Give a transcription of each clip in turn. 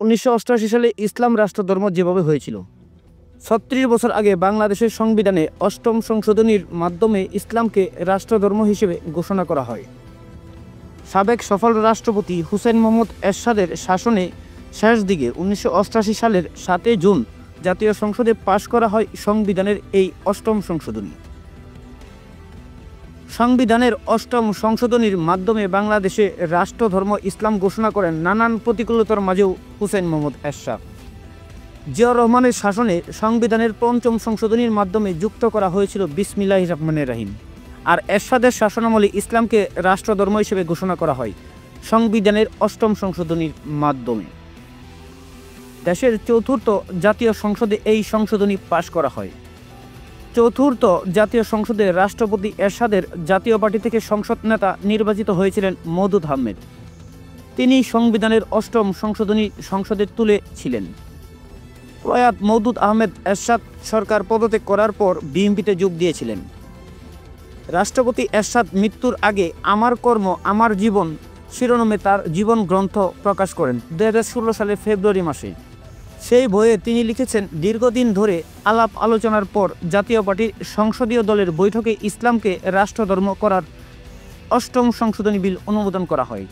1988 সালে ইসলাম রাষ্ট্রধর্ম যেভাবে হয়েছিল, ৩৬ বছর আগে বাংলাদেশের সংবিধানে ৮ম সংশোধনীর মাধ্যমে ইসলামকে রাষ্ট্রধর্ম হিসেবে ঘোষণা করা হয়। সাবেক সফল রাষ্ট্রপতি হুসেইন মোহাম্মদ এরশাদের শাসনে শেষ দিকে 1988 সালের ৭ জুন জাতীয় সংসদে পাশ করা হয় সংবিধানের এই ৮ম সংশোধনী। সংবিধানের ৮ম সংশোধনীর মাধ্যমে বাংলাদেশে রাষ্ট্রধর্ম ইসলাম ঘোষণা করেন নানান প্রতিকূলতার মাঝেও হুসেইন মোহাম্মদ এরশাদ। জিয়াউর রহমানের শাসনে সংবিধানের ৫ম সংশোধনীর মাধ্যমে যুক্ত করা হয়েছিল বিসমিল্লাহির রহমানির রহিম। আর এরশাদের শাসনামলে ইসলামকে রাষ্ট্রধর্ম হিসেবে ঘোষণা করা হয় সংবিধানের ৮ম সংশোধনীর মাধ্যমে। দেশের চতুর্থ জাতীয় সংসদে এই সংশোধনী পাশ করা হয়। চতুর্থ জাতীয় সংসদে রাষ্ট্রপতি এরশাদের জাতীয় পার্টি থেকে সংসদ নেতা নির্বাচিত হয়েছিলেন মওদুদ আহমেদ। তিনি সংবিধানের ৮ম সংশোধনী সংসদে তুলেছিলেন। প্রয়াত মওদুদ আহমেদ এরশাদ সরকার পদত্যাগ করার পর বিএনপিতে যোগ দিয়েছিলেন। রাষ্ট্রপতি এরশাদ মৃত্যুর আগে আমার কর্ম আমার জীবন শিরোনামে তার জীবন গ্রন্থ প্রকাশ করেন ২০১৬ সালের ফেব্রুয়ারি মাসে। সেই বইয়ে তিনি লিখেছেন, দীর্ঘদিন ধরে আলাপ আলোচনার পর জাতীয় পার্টির সংসদীয় দলের বৈঠকে ইসলামকে রাষ্ট্রধর্ম করার ৮ম সংশোধনী বিল অনুমোদন করা হয়।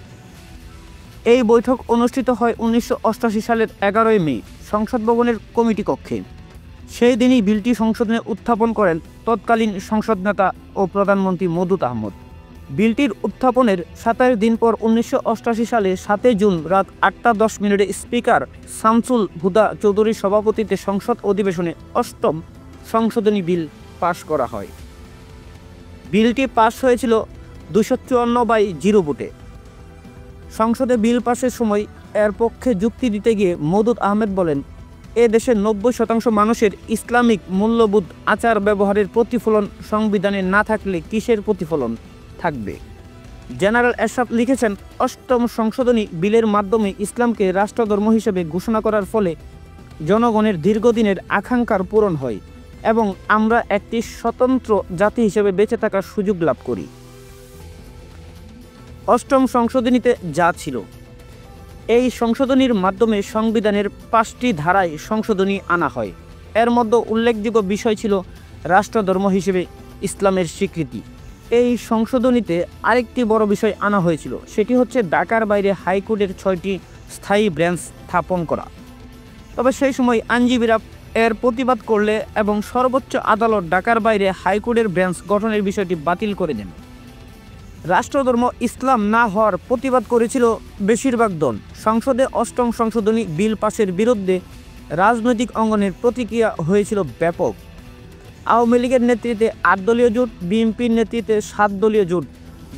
এই বৈঠক অনুষ্ঠিত হয় ১৯৮৮ সালের ১১ মে সংসদ ভবনের কমিটি কক্ষে। সেই দিনই বিলটি সংসদে উত্থাপন করেন তৎকালীন সংসদ নেতা ও প্রধানমন্ত্রী মওদুদ আহমেদ। বিলটির উত্থাপনের ২৭ দিন পর ১৯৮৮ সালে ৭ জুন রাত ৮টা ১০ স্পিকার শামসুল হুদা চৌধুরীর সভাপতিত্বে সংসদ অধিবেশনে ৮ম সংশোধনী বিল পাশ করা হয়। বিলটি পাশ হয়েছিল ২৫৪/০ ভোটে। সংসদে বিল পাশের সময় এর পক্ষে যুক্তি দিতে গিয়ে মওদুদ আহমেদ বলেন, এ দেশের ৯০% মানুষের ইসলামিক মূল্যবোধ আচার ব্যবহারের প্রতিফলন সংবিধানে না থাকলে কিসের প্রতিফলন থাকবে। জেনারেল এরশাদ লিখেছেন, ৮ম সংশোধনী বিলের মাধ্যমে ইসলামকে রাষ্ট্রধর্ম হিসেবে ঘোষণা করার ফলে জনগণের দীর্ঘদিনের আকাঙ্ক্ষার পূরণ হয় এবং আমরা একটি স্বতন্ত্র জাতি হিসেবে বেঁচে থাকার সুযোগ লাভ করি। ৮ম সংশোধনীতে যা ছিল, এই সংশোধনীর মাধ্যমে সংবিধানের ৫টি ধারায় সংশোধনী আনা হয়। এর মধ্যে উল্লেখযোগ্য বিষয় ছিল রাষ্ট্রধর্ম হিসেবে ইসলামের স্বীকৃতি। এই সংশোধনীতে আরেকটি বড় বিষয় আনা হয়েছিল, সেটি হচ্ছে ঢাকার বাইরে হাইকোর্টের ৬টি স্থায়ী ব্রাঞ্চ স্থাপন করা। তবে সেই সময় আইনজীবীরা এর প্রতিবাদ করলে এবং সর্বোচ্চ আদালত ঢাকার বাইরে হাইকোর্টের ব্রাঞ্চ গঠনের বিষয়টি বাতিল করে দেন। রাষ্ট্রধর্ম ইসলাম না হওয়ার প্রতিবাদ করেছিল বেশিরভাগ দল। সংসদে ৮ম সংশোধনী বিল পাশের বিরুদ্ধে রাজনৈতিক অঙ্গনের প্রতিক্রিয়া হয়েছিল ব্যাপক। আওয়ামী লীগের নেতৃত্বে ৮ দলীয় জোট, বিএনপির নেতৃত্বে ৭ দলীয় জোট,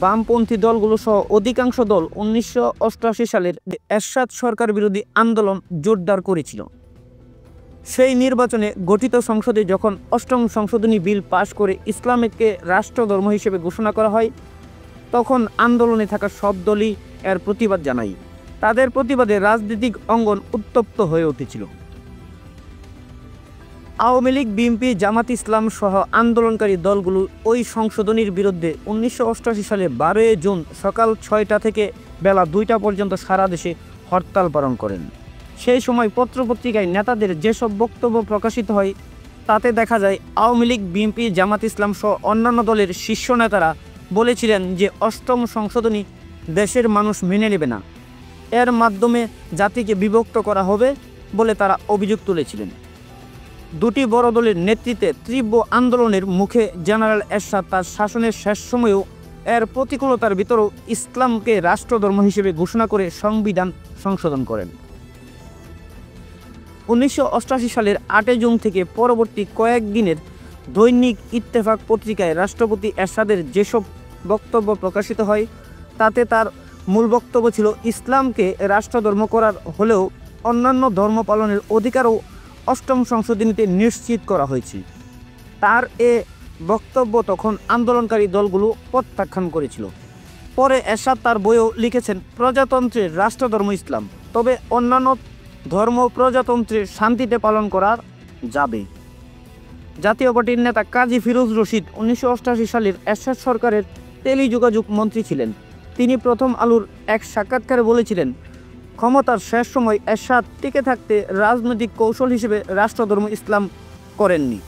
বামপন্থী দলগুলো সহ অধিকাংশ দল ১৯৮৮ সালের এরশাদ সরকার বিরোধী আন্দোলন জোরদার করেছিল। সেই নির্বাচনে গঠিত সংসদে যখন ৮ম সংশোধনী বিল পাশ করে ইসলামকে রাষ্ট্রধর্ম হিসেবে ঘোষণা করা হয়, তখন আন্দোলনে থাকা সব দলই এর প্রতিবাদ জানায়। তাদের প্রতিবাদে রাজনৈতিক অঙ্গন উত্তপ্ত হয়ে উঠেছিল। আওয়ামী লীগ, বিএনপি, জামাত ইসলাম সহ আন্দোলনকারী দলগুলো ওই সংশোধনীর বিরুদ্ধে ১৯৮৮ সালের ১২ জুন সকাল ৬টা থেকে বেলা ২টা পর্যন্ত সারা দেশে হরতাল পালন করেন। সেই সময় পত্রপত্রিকায় নেতাদের যেসব বক্তব্য প্রকাশিত হয় তাতে দেখা যায় আওয়ামী লীগ, বিএনপি, জামাত ইসলাম সহ অন্যান্য দলের শীর্ষ নেতারা বলেছিলেন যে ৮ম সংশোধনী দেশের মানুষ মেনে নেবে না, এর মাধ্যমে জাতিকে বিভক্ত করা হবে বলে তারা অভিযোগ তুলেছিলেন। দুটি বড় দলের নেতৃত্বে তীব্র আন্দোলনের মুখে জেনারেল এরশাদ তার শাসনের শেষ সময়েও এর প্রতিকূলতার ভিতরেও ইসলামকে রাষ্ট্রধর্ম হিসেবে ঘোষণা করে সংবিধান সংশোধন করেন। ১৯৮৮ সালের ৮ জুন থেকে পরবর্তী কয়েকদিনের দৈনিক ইত্তেফাক পত্রিকায় রাষ্ট্রপতি এরশাদের যেসব বক্তব্য প্রকাশিত হয় তাতে তার মূল বক্তব্য ছিল ইসলামকে রাষ্ট্রধর্ম করার হলেও অন্যান্য ধর্ম পালনের অধিকারও ৮ম সংশোধনীতে নিশ্চিত করা হয়েছে। তার এ বক্তব্য তখন আন্দোলনকারী দলগুলো প্রত্যাখ্যান করেছিল। পরে এরশাদ তার বইয়েও লিখেছেন, প্রজাতন্ত্রের রাষ্ট্রধর্ম ইসলাম, তবে অন্যান্য ধর্ম প্রজাতন্ত্রের শান্তিতে পালন করা যাবে। জাতীয় পার্টির নেতা কাজী ফিরোজ রশিদ ১৯৮৮ সালের এরশাদ সরকারের টেলিযোগাযোগ মন্ত্রী ছিলেন। তিনি প্রথম আলোর এক সাক্ষাৎকারে বলেছিলেন, ক্ষমতার শেষ সময় এরশাদ টিকে থাকতে রাজনৈতিক কৌশল হিসেবে রাষ্ট্রধর্ম ইসলাম করেননি।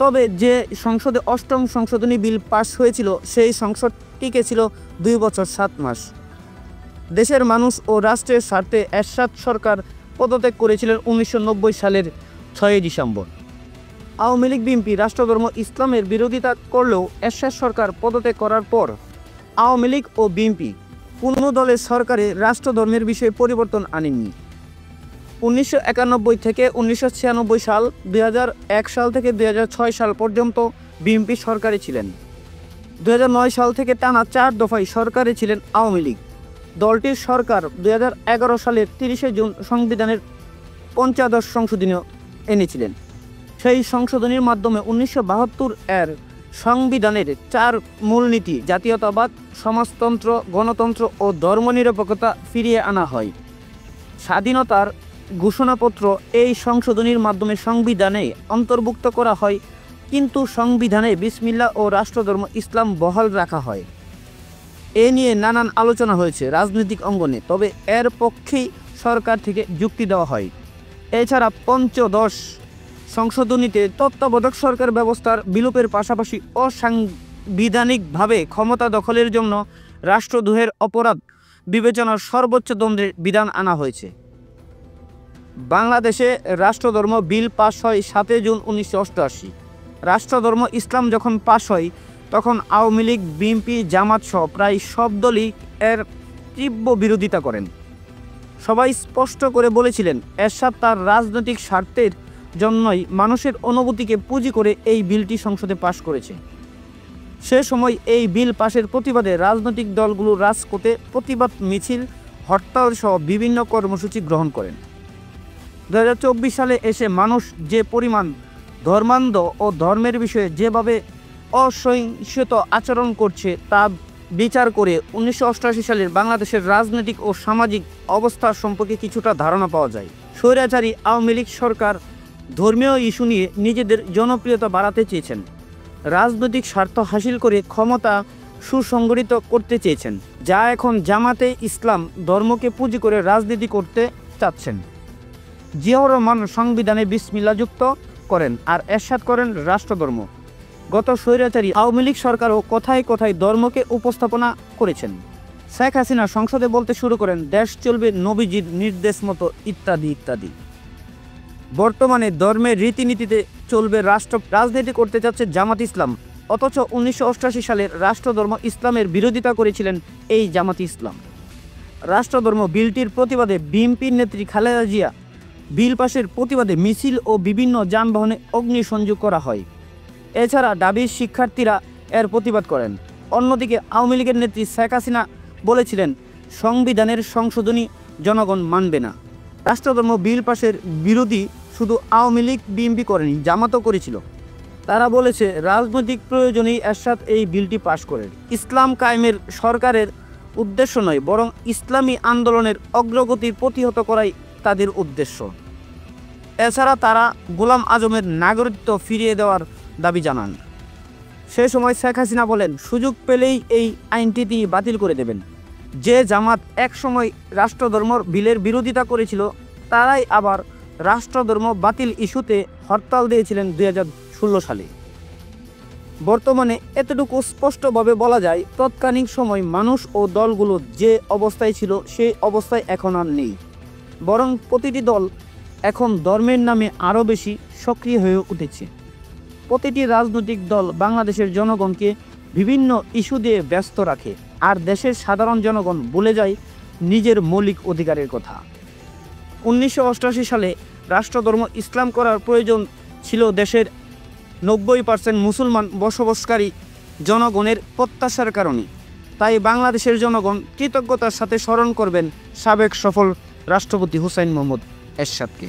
তবে যে সংসদে অষ্টম সংশোধনী বিল পাস হয়েছিল সেই সংসদ টিকে ছিল 2 বছর 7 মাস। দেশের মানুষ ও রাষ্ট্রের স্বার্থে এরশাদ সরকার পদত্যাগ করেছিলেন 1990 সালের 6 ডিসেম্বর। আওয়ামী লীগ বিএনপি রাষ্ট্রধর্ম ইসলামের বিরোধিতা করলেও এরশাদ সরকার পদত্যাগ করার পর আওয়ামী লীগ ও বিএনপি কোনো দলের সরকারে রাষ্ট্রধর্মের বিষয়ে পরিবর্তন আনেননি। 1991 থেকে 1996 সাল, 2001 সাল থেকে 2006 সাল পর্যন্ত বিএনপি সরকারে ছিলেন। 2009 সাল থেকে টানা 4 দফায় সরকারে ছিলেন আওয়ামী লীগ। দলটির সরকার 2011 সালের 30 জুন সংবিধানের 85 সংশোধনী এনেছিলেন। সেই সংশোধনীর মাধ্যমে 1972 এর সংবিধানের 4 মূলনীতি জাতীয়তাবাদ, সমাজতন্ত্র, গণতন্ত্র ও ধর্মনিরপেক্ষতা ফিরিয়ে আনা হয়। স্বাধীনতার ঘোষণাপত্র এই সংশোধনীর মাধ্যমে সংবিধানে অন্তর্ভুক্ত করা হয়, কিন্তু সংবিধানে বিসমিল্লাহ ও রাষ্ট্রধর্ম ইসলাম বহাল রাখা হয়। এ নিয়ে নানান আলোচনা হয়েছে রাজনৈতিক অঙ্গনে, তবে এর পক্ষেই সরকার থেকে যুক্তি দেওয়া হয়। এছাড়া পঞ্চদশ সংশোধনীতে তত্ত্বাবধায়ক সরকার ব্যবস্থার বিলোপের পাশাপাশি অসাংবিধানিকভাবে ক্ষমতা দখলের জন্য রাষ্ট্রদ্রোহের অপরাধ বিবেচনার সর্বোচ্চ দণ্ডের বিধান আনা হয়েছে। বাংলাদেশে রাষ্ট্রধর্ম বিল পাস হয় 7 জুন 1988। রাষ্ট্রধর্ম ইসলাম যখন পাস হয় তখন আওয়ামী লীগ, বিএনপি, জামাত সহ প্রায় সব দলই এর তীব্র বিরোধিতা করেন। সবাই স্পষ্ট করে বলেছিলেন এরশাদ তার রাজনৈতিক স্বার্থের জন্যই মানুষের অনুভূতিকে পুঁজি করে এই বিলটি সংসদে পাশ করেছে। সে সময় এই বিল পাশের প্রতিবাদে রাজনৈতিক দলগুলো রাজপথে প্রতিবাদ মিছিল, হরতাল সহ বিভিন্ন কর্মসূচি গ্রহণ করেন। 2024 সালে এসে মানুষ যে পরিমাণ ধর্মান্ধ ও ধর্মের বিষয়ে যেভাবে অসহিষ্ণুত আচরণ করছে তা বিচার করে 1988 সালের বাংলাদেশের রাজনৈতিক ও সামাজিক অবস্থা সম্পর্কে কিছুটা ধারণা পাওয়া যায়। স্বৈরাচারী আওয়ামী লীগ সরকার ধর্মীয় ইস্যু নিয়ে নিজেদের জনপ্রিয়তা বাড়াতে চেয়েছেন, রাজনৈতিক স্বার্থ হাসিল করে ক্ষমতা সুসংগঠিত করতে চেয়েছেন, যা এখন জামাতে ইসলাম ধর্মকে পুঁজি করে রাজনীতি করতে চাচ্ছেন। জিয়াউর রহমান সংবিধানে বিসমিল্লাহ যুক্ত করেন আর এরশাদ করেন রাষ্ট্রধর্ম। গত স্বৈরাচারী আওয়ামী লীগ সরকারও কথায় কথায় ধর্মকে উপস্থাপনা করেছেন। শেখ হাসিনা সংসদে বলতে শুরু করেন দেশ চলবে নবীজির নির্দেশ মতো ইত্যাদি ইত্যাদি। বর্তমানে ধর্মের রীতিনীতিতে চলবে রাজনীতি করতে যাচ্ছে জামাত ইসলাম, অথচ 1988 সালের রাষ্ট্রধর্ম ইসলামের বিরোধিতা করেছিলেন এই জামাত ইসলাম। রাষ্ট্রধর্ম বিলটির প্রতিবাদে বিএনপির নেত্রী খালেদা জিয়া বিল পাশের প্রতিবাদে মিছিল ও বিভিন্ন যানবাহনে অগ্নিসংযোগ করা হয়। এছাড়া ডাবির শিক্ষার্থীরা এর প্রতিবাদ করেন। অন্যদিকে আওয়ামী লীগের নেত্রী শেখ হাসিনা বলেছিলেন সংবিধানের সংশোধনী জনগণ মানবে না। রাষ্ট্রধর্ম বিল পাশের বিরোধী শুধু আওয়ামী লীগ, বিএনপি করেনি, জামাতও করেছিল। তারা বলেছে রাজনৈতিক প্রয়োজনেই এরশাদ এই বিলটি পাশ করেন। ইসলাম কায়েমের সরকারের উদ্দেশ্য নয়, বরং ইসলামী আন্দোলনের অগ্রগতি প্রতিহত করাই তাদের উদ্দেশ্য। এছাড়া তারা গোলাম আজমের নাগরিকত্ব ফিরিয়ে দেওয়ার দাবি জানান। সে সময় শেখ হাসিনা বলেন সুযোগ পেলেই এই আইনটি তিনি বাতিল করে দেবেন। যে জামাত একসময় রাষ্ট্রধর্ম বিলের বিরোধিতা করেছিল তারাই আবার রাষ্ট্রধর্ম বাতিল ইস্যুতে হরতাল দিয়েছিলেন 2016 সালে। বর্তমানে এতটুকু স্পষ্টভাবে বলা যায় তৎকালীন সময় মানুষ ও দলগুলো যে অবস্থায় ছিল সেই অবস্থায় এখন আর নেই, বরং প্রতিটি দল এখন ধর্মের নামে আরও বেশি সক্রিয় হয়ে উঠেছে। প্রতিটি রাজনৈতিক দল বাংলাদেশের জনগণকে বিভিন্ন ইস্যু দিয়ে ব্যস্ত রাখে, আর দেশের সাধারণ জনগণ ভুলে যায় নিজের মৌলিক অধিকারের কথা। 1988 সালে রাষ্ট্রধর্ম ইসলাম করার প্রয়োজন ছিল দেশের 90% মুসলমান বসবাসকারী জনগণের প্রত্যাশার কারণে। তাই বাংলাদেশের জনগণ কৃতজ্ঞতার সাথে স্মরণ করবেন সাবেক সফল রাষ্ট্রপতি হুসাইন মোহাম্মদ এরশাদকে।